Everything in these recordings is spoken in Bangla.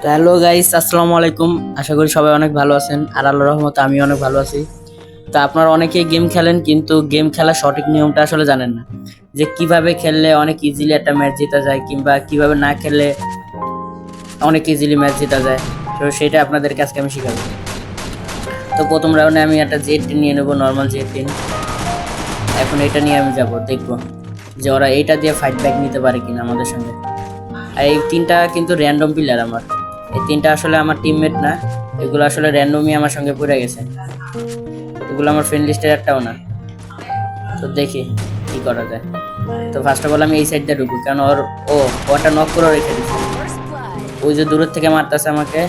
তো হ্যালো গাইস, আসসালামু আলাইকুম। আশা করি সবাই অনেক ভালো আছেন, আর আল্লাহর রহমতে আমি অনেক ভালো আছি। তো আপনারা অনেকেই গেম খেলেন, কিন্তু গেম খেলার সঠিক নিয়মটা আসলে জানেন না, যে কিভাবে খেললে অনেক ইজিলি একটা ম্যাচ জেতা যায়, কিংবা কিভাবে না খেললে অনেক ইজিলি ম্যাচ জেতা যায়। তো সেটা আপনাদেরকে আজকে আমি শেখাবো। তো প্রথম রাউন্ডে আমি একটা জেড টেন নিয়ে নেবো, নর্মাল জেড টেন। এখন এটা নিয়ে আমি যাব, দেখবো যে ওরা এইটা দিয়ে ফাইট ব্যাক নিতে পারে কিনা আমাদের সঙ্গে। আর এই তিনটা কিন্তু র্যান্ডম প্লেয়ার আমার, এই তিনটা আসলে আমার টিমমেট না, এগুলো আসলে র্যান্ডমই আমার সঙ্গে পড়ে গেছে, এগুলো আমার ফ্রেন্ড লিস্টের একটাও না। তো দেখি কি করা যায়। তো ফার্স্ট অফ অল আমি এই সাইডটা ঢুকবো, কারণ ওটা নক করে রেখে দিচ্ছি। ওই যে দূরের থেকে মারতেছে আমাকে,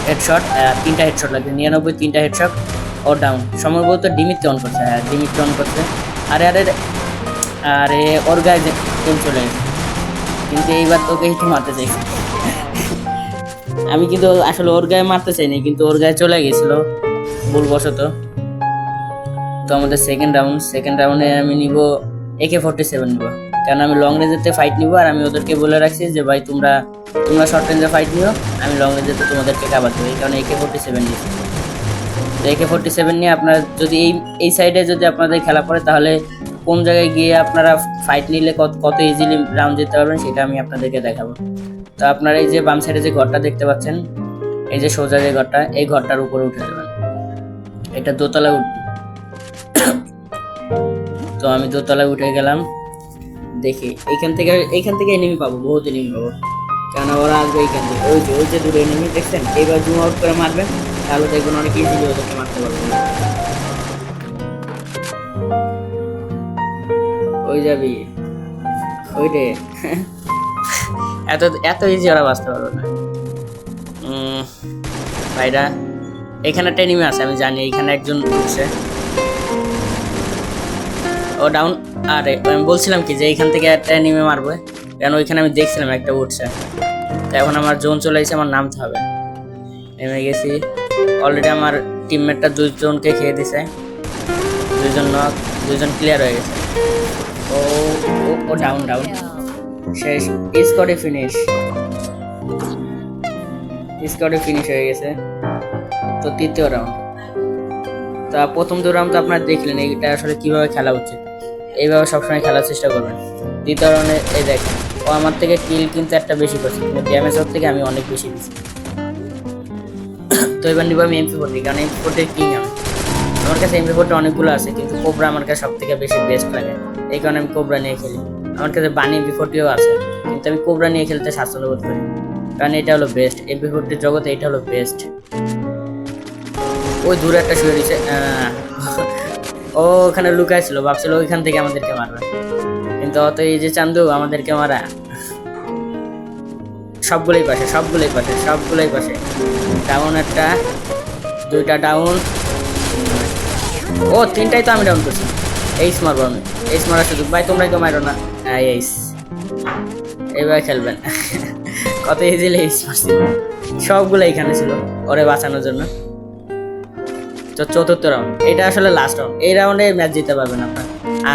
হেডশট, তিনটা হেডশট লাগবে, 99 তিনটা হেডশট। ও ডাউন, সম্ভবত ডিমিটকে অন করছে, হ্যাঁ ডিমিটকে অন করছে। আরে আরে আরে ওর গায়ে গেম চলে গেছে, কিন্তু এইবার তোকে একটু মারতে চাইছি। আমি কিন্তু আসলে ওর গায়ে মারতে চাইনি, কিন্তু ওর গায়ে চলে গেছিল ভুলবশত। তো আমাদের সেকেন্ড রাউন্ডে আমি নিব AK-47 নিব, কারণ আমি লং রেঞ্জেতে ফাইট নিব। আর আমি ওদেরকে বলে রাখছি যে ভাই তোমরা শর্ট রেঞ্জে ফাইট নিও, আমি লং রেঞ্জেতে তোমাদেরকে কাভার দেবো, এই কারণে AK-47 নিয়েছি। তো AK-47 নিয়ে আপনার যদি এই সাইডে যদি আপনাদের খেলা পড়ে, তাহলে কোন জায়গায় গিয়ে আপনারা ফাইট নিলে কত ইজিলি রাউন্ড দিতে পারবেন সেটা আমি আপনাদেরকে দেখাবো। তো আপনারা এই যে বাম সাইডে যে ঘরটা দেখতে পাচ্ছেন, এই যে সোজা যে ঘরটা, এই ঘরটার উপরে উঠে যাবেন, এটা দোতলায় উঠবে। তো আমি দোতলায় উঠে গেলাম, দেখি এইখান থেকে এনিমি পাবো, বহুত এনিমি পাবো, কেন ওরা আসবে এইখান থেকে। ওই যে দুটো এনিমি দেখছেন, এইবার জুম আউট করে মারবেন, তাহলে দেখবেন অনেক ইজিলি ওদেরকে মারতে পারবেন। ওই যাবি ওই রে। এত ইজি ওরা বাঁচতে পারবে না। ভাইরা এখানে একটা এনিমি আছে, আমি জানি এইখানে একজন উঠছে, ও ডাউন। আরে আমি বলছিলাম কি যে এইখান থেকে একটা এনিমি মারবে, কারণ ওইখানে আমি দেখছিলাম একটা উঠছে। তো এখন আমার জোন চলে এসেছে, আমার নামতে হবে। নেমে গেছি অলরেডি, আমার টিমমেটটা দুজনকে খেয়ে দিছে, দুজন ক্লিয়ার হয়ে গেছে। ও ও ডাউন শেষ, স্কোরে ফিনিশ হয়ে গেছে। তো তৃতীয় রাউন্ড, তা প্রথম দু রাউন্ড তো আপনারা দেখলেন, এইটা আসলে কিভাবে খেলা উচিত, এইভাবে সবসময় খেলার চেষ্টা করবেন। দ্বিতীয় রাউন্ডে এই দেখেন, ও আমার থেকে কিল কিন্তু একটা বেশি করছে, কিন্তু ড্যামেজ ওর থেকে আমি অনেক বেশি দিচ্ছি। তো এবার নিব আমি MP40, কারণ MP40 কিং আমি। আমার কাছে MP40 অনেকগুলো আছে, কিন্তু কোবরা আমার কাছে সব থেকে বেশি বেস্ট লাগে, এই কারণে আমি কোবরা নিয়ে খেলি। আমার কাছে বানি MP40ও আছে, কিন্তু আমি কোবরা নিয়ে খেলতে স্বাচ্ছন্দ্য বোধ করি, কারণ এটা হলো বেস্ট, MP40 জগতে এটা হলো বেস্ট। ওই দূরে একটা শুয়ে দিছে, ও ওখানে লুকাইছিল, ভাবছিল ওইখান থেকে আমাদেরকে মারবে, কিন্তু অত এই যে চান্দু আমাদেরকে মারা। সবগুলোই পাশে। ডাউন একটা, দুইটা ডাউন, ও তিনটাই তো আমি ডাউন করছি। এইস মারবো আমি, এইস মারা শুধু ভাই, তোমরাই তো মারো না। এইস এবার খেলবেন। কত ইজিলি এইস মারছি, সবগুলো এখানে ছিল ওরে বাঁচানোর জন্য। তো চতুর্থ রাউন্ড, এটা আসলে লাস্ট রাউন্ড, এই রাউন্ডে ম্যাচ জিতে পারবেন আপনার।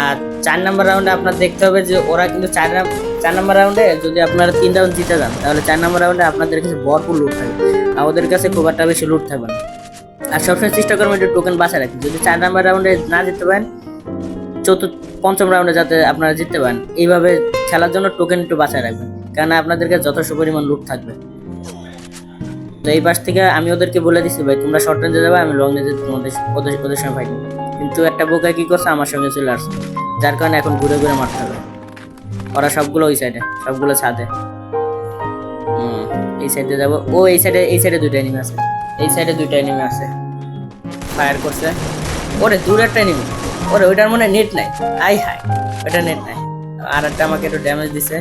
আর 4 নম্বর রাউন্ডে আপনার দেখতে হবে যে ওরা কিন্তু 4 নম্বর রাউন্ডে যদি আপনারা 3 রাউন্ড জিতে যান, তাহলে 4 নম্বর রাউন্ডে আপনাদের কাছে ভরপুর লুট থাকবে, আর ওদের কাছে খুব একটা বেশি লুট থাকবে না। আর সবসময় চেষ্টা করবেন একটু টোকেন বাঁচা রাখি, যদি 4 নম্বর রাউন্ডে না জিততে পারেন, পঞ্চম রাউন্ডে যাতে আপনারা জিততে পারেন, এইভাবে খেলার জন্য টোকেন একটু বাঁচায় রাখবেন, কারণ আপনাদের কাছে যথেষ্ট পরিমাণ লুট থাকবে। তো এই পাশ থেকে আমি ওদেরকে বলে দিচ্ছি ভাই তোমরা শর্ট রেঞ্জে যাবে, আমি লং রেঞ্জে ওদের সঙ্গে ফাইট। কিন্তু একটা বোকা কি করছে, আমার সঙ্গে চলে আসছে, যার কারণে এখন ঘুরে মারতে হবে। ওরা সবগুলো ওই সাইডে, সবগুলো ছাদে। এই সাইডে যাবো, ও এই সাইডে দুইটা এনিমি আছে, ফায়ার করছে। ওরে দূরে একটা এনিমি, ওরে ওইটার মনে নেট নাই, হাই ওইটা নেট নাই। আর একটা আমাকে একটু ড্যামেজ দিছে,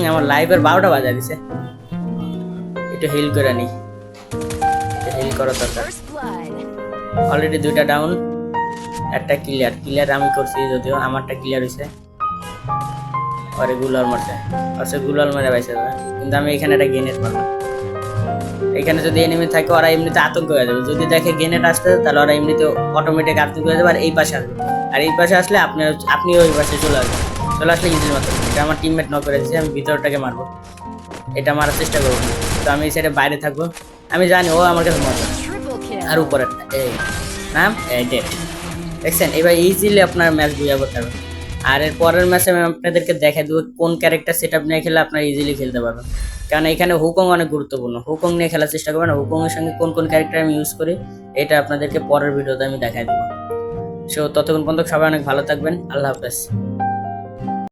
আমার লাইফের 12টা বাজায় দিছে। একটু হিল করে নি, হিল করা দরকার। অলরেডি দুইটা ডাউন, একটা ক্লিয়ার আমি করছি, যদিও আমারটা ক্লিয়ার হয়েছে। পরে গুলাল মারছে, গুলাল মেরে পাইছে, কিন্তু আমি এখানে একটা গ্রেনেড মারবো। এখানে যদি এনিমি থাকে ওরা এমনিতে আতঙ্ক হয়ে যাবে, যদি দেখে গ্রেনেড আসতে তাহলে ওরা এমনিতে অটোমেটিক আতঙ্ক হয়ে যাবে। আর এই পাশে আসলে আপনি ওই পাশে চলে আসলে ইজির মতো। এটা আমার টিমমেট নক করে দিচ্ছে, আমি ভিতরটাকে মারবো। এটা মারার চেষ্টা করবো না। তো আমি এই সাইডে বাইরে থাকবো, আমি জানি ও আমার কাছে মজা। আর উপরে এই নাম এই ডেট দেখছেন, এবার ইজিলি আপনার ম্যাচ বুঝা করতে পারবেন। আর এর পরের ম্যাচে আমি আপনাদেরকে দেখাই দেবো কোন ক্যারেক্টার সেট আপ নিয়ে খেলে আপনারা ইজিলি খেলতে পারবেন। কারণ এখানে হুকং অনেক গুরুত্বপূর্ণ, হুকং নিয়ে খেলার চেষ্টা করবেন। হুকংয়ের সঙ্গে কোন কোন ক্যারেক্টার আমি ইউজ করি এটা আপনাদেরকে পরের ভিডিওতে আমি দেখাই দেবো। সো ততক্ষণ পর্যন্ত সবাই অনেক ভালো থাকবেন, আল্লাহ হাফেজ।